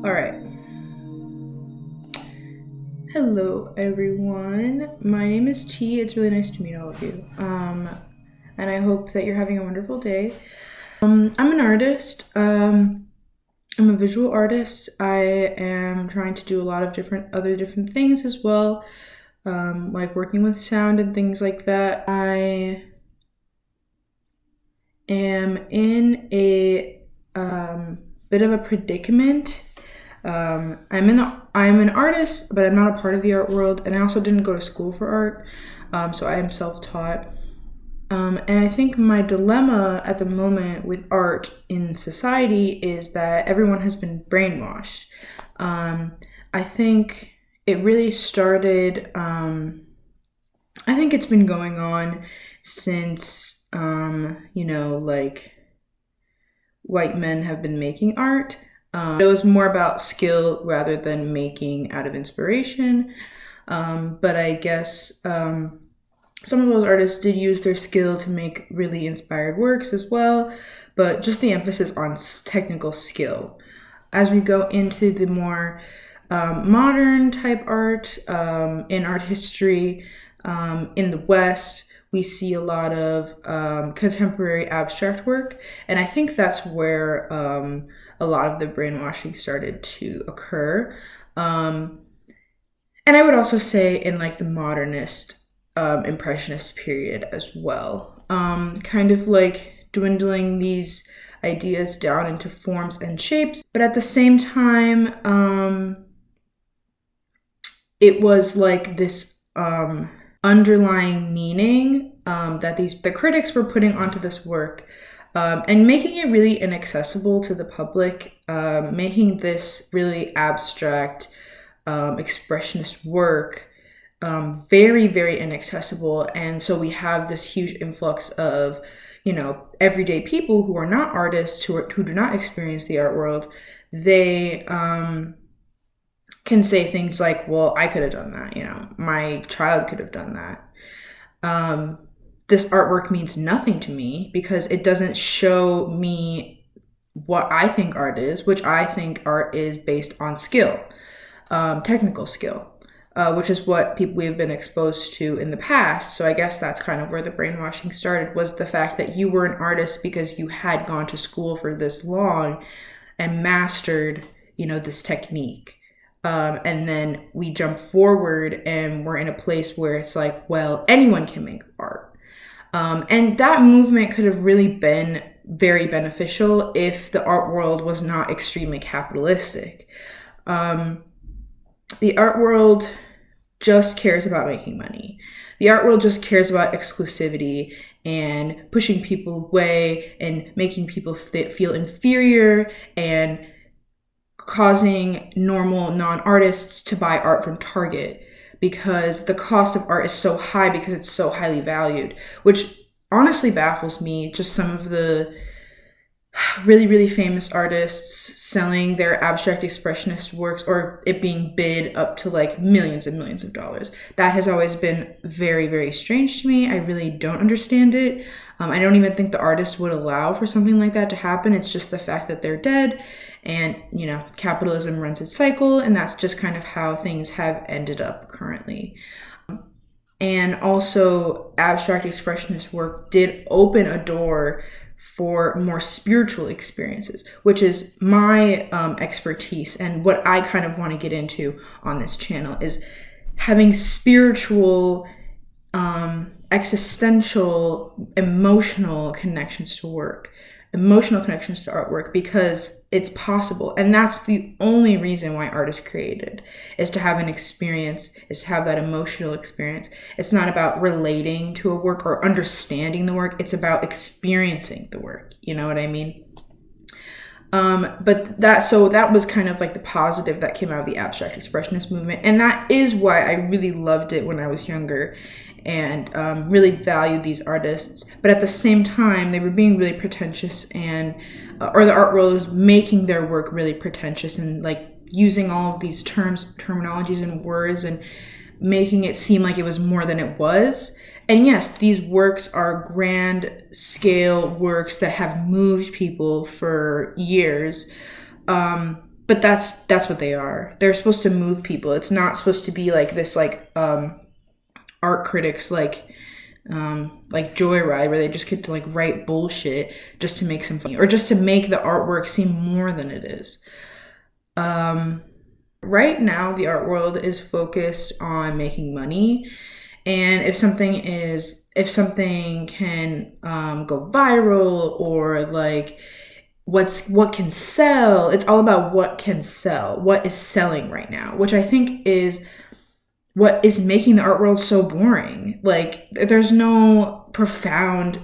All right. Hello, everyone. My name is T. It's really nice to meet all of you. And I hope that you're having a wonderful day. I'm an artist. I'm a visual artist. I am trying to do a lot of different things as well, like working with sound and things like that. I am in a bit of a predicament. I'm an artist, but I'm not a part of the art world, and I also didn't go to school for art, so I am self-taught. And I think my dilemma at the moment with art in society is that everyone has been brainwashed. I think it really started. I think it's been going on since like white men have been making art. It was more about skill rather than making out of inspiration. But I guess some of those artists did use their skill to make really inspired works as well, but just the emphasis on technical skill. As we go into the more modern type art in art history in the West, we see a lot of contemporary abstract work, and I think that's where a lot of the brainwashing started to occur. And I would also say in like the modernist, impressionist period as well, kind of like dwindling these ideas down into forms and shapes, but at the same time, it was like this underlying meaning that the critics were putting onto this work, and making it really inaccessible to the public, making this really abstract expressionist work very, very inaccessible. And so we have this huge influx of, everyday people who are not artists, who do not experience the art world. They can say things like, well, I could have done that, my child could have done that. This artwork means nothing to me because it doesn't show me what I think art is, which I think art is based on skill, technical skill, which is what we've been exposed to in the past. So I guess that's kind of where the brainwashing started, was the fact that you were an artist because you had gone to school for this long and mastered, this technique. And then we jump forward and we're in a place where it's like, well, anyone can make art. And that movement could have really been very beneficial if the art world was not extremely capitalistic. The art world just cares about making money. The art world just cares about exclusivity and pushing people away and making people feel inferior and causing normal non-artists to buy art from Target because the cost of art is so high because it's so highly valued, which honestly baffles me. Just some of the really, really famous artists selling their abstract expressionist works, or it being bid up to like millions and millions of dollars. That has always been very, very strange to me. I really don't understand it. I don't even think the artist would allow for something like that to happen. It's just the fact that they're dead, and capitalism runs its cycle, and that's just kind of how things have ended up currently. And also, abstract expressionist work did open a door for more spiritual experiences, which is my expertise, and what I kind of want to get into on this channel is having spiritual, existential, emotional connections to work, emotional connections to artwork, because it's possible. And that's the only reason why art is created, is to have an experience, is to have that emotional experience. It's not about relating to a work or understanding the work. It's about experiencing the work. You know what I mean? But that was kind of like the positive that came out of the abstract expressionist movement. And that is why I really loved it when I was younger, and really valued these artists. But at the same time, they were being really pretentious, and or the art world was making their work really pretentious, and like using all of these terminologies and words, and making it seem like it was more than it was. And yes, these works are grand scale works that have moved people for years. but that's what they are. They're supposed to move people. It's not supposed to be like this art critics like Joyride, where they just get to like write bullshit just to make some funny, or just to make the artwork seem more than it is. Right now, the art world is focused on making money, and if something can go viral, or like what can sell, it's all about what can sell, what is selling right now, which I think is what is making the art world so boring. Like, there's no profound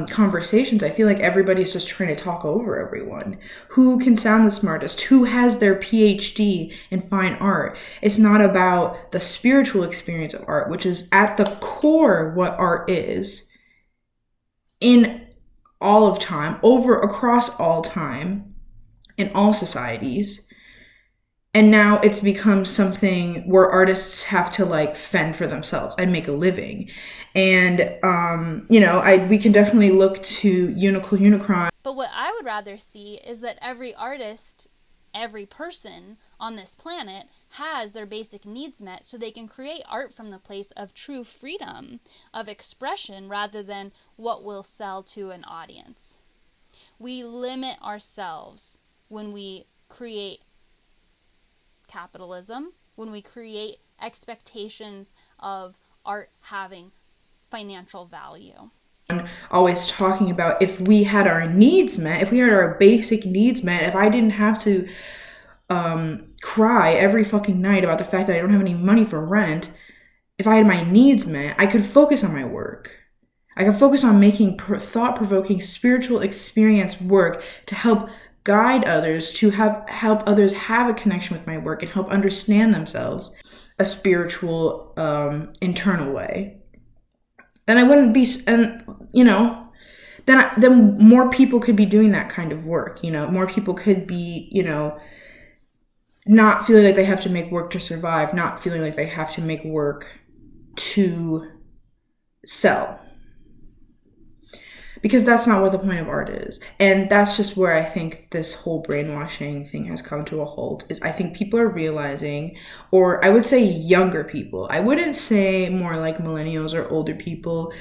conversations. I feel like everybody's just trying to talk over everyone. Who can sound the smartest? Who has their PhD in fine art? It's not about the spiritual experience of art, which is at the core what art is in all of time, across all time, in all societies. And now it's become something where artists have to like fend for themselves and make a living. And, we can definitely look to Unicron. But what I would rather see is that every artist, every person on this planet has their basic needs met, so they can create art from the place of true freedom of expression rather than what will sell to an audience. We limit ourselves when we create capitalism, when we create expectations of art having financial value. Always talking about, if we had our needs met, if we had our basic needs met, if I didn't have to cry every fucking night about the fact that I don't have any money for rent, if I had my needs met, I could focus on my work. I could focus on making thought-provoking spiritual experience work to help guide others, to help others have a connection with my work and help understand themselves a spiritual internal way. Then I wouldn't be, and then more people could be doing that kind of work. More people could be, not feeling like they have to make work to survive, not feeling like they have to make work to sell. Because that's not what the point of art is. And that's just where I think this whole brainwashing thing has come to a halt, is I think people are realizing, or I would say younger people, I wouldn't say more like millennials or older people,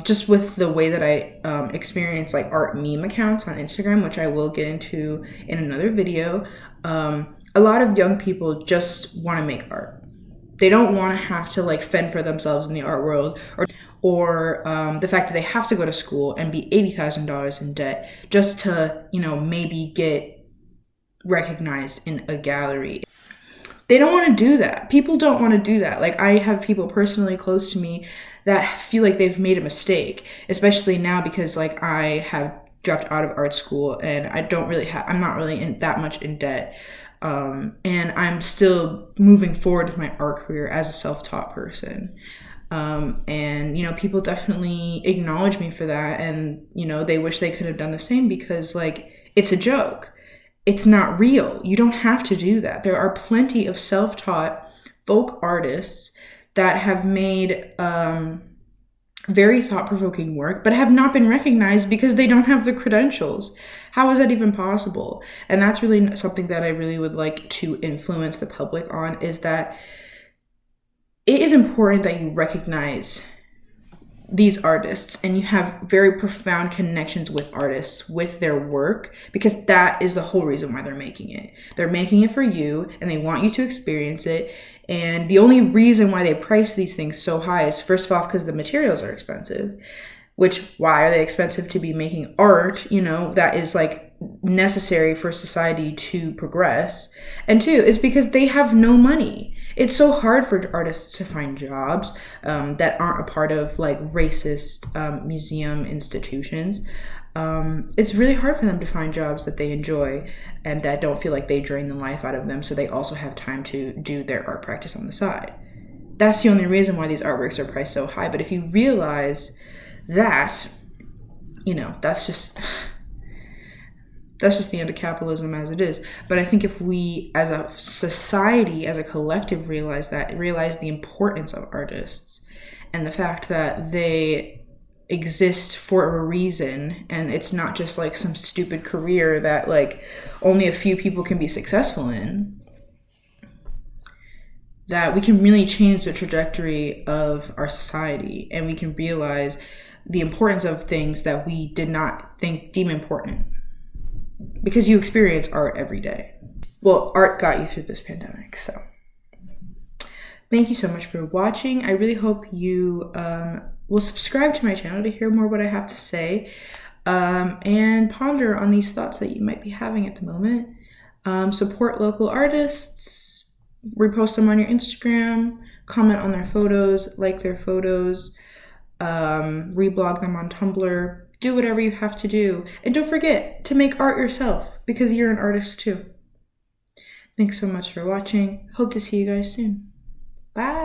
just with the way that I experience like art meme accounts on Instagram, which I will get into in another video. A lot of young people just want to make art. They don't want to have to like fend for themselves in the art world, or the fact that they have to go to school and be $80,000 in debt just to, maybe get recognized in a gallery. They don't want to do that. People don't want to do that. Like, I have people personally close to me that feel like they've made a mistake, especially now because like I have dropped out of art school and I'm not really that much in debt. And I'm still moving forward with my art career as a self-taught person. And people definitely acknowledge me for that, and they wish they could have done the same, because like, it's a joke. It's not real. You don't have to do that. There are plenty of self-taught folk artists that have made very thought-provoking work, but have not been recognized because they don't have the credentials. How is that even possible? And that's really something that I really would like to influence the public on, is that it is important that you recognize these artists and you have very profound connections with artists, with their work, because that is the whole reason why they're making it. They're making it for you and they want you to experience it. And the only reason why they price these things so high is, first of all, because the materials are expensive. Which, why are they expensive? To be making art, that is like necessary for society to progress. And two, is because they have no money. It's so hard for artists to find jobs that aren't a part of like racist museum institutions. It's really hard for them to find jobs that they enjoy and that don't feel like they drain the life out of them, so they also have time to do their art practice on the side. That's the only reason why these artworks are priced so high. But if you realize that, that's just the end of capitalism as it is. But I think if we as a society, as a collective, realize the importance of artists and the fact that they exist for a reason, and it's not just like some stupid career that like only a few people can be successful in. That we can really change the trajectory of our society, and we can realize the importance of things that we did not deem important, because you experience art every day. Well, art got you through this pandemic. So thank you so much for watching. I really hope you will subscribe to my channel to hear more what I have to say, and ponder on these thoughts that you might be having at the moment. Support local artists, repost them on your Instagram, comment on their photos, like their photos, reblog them on Tumblr. Do whatever you have to do. And don't forget to make art yourself, because you're an artist too. Thanks so much for watching. Hope to see you guys soon. Bye.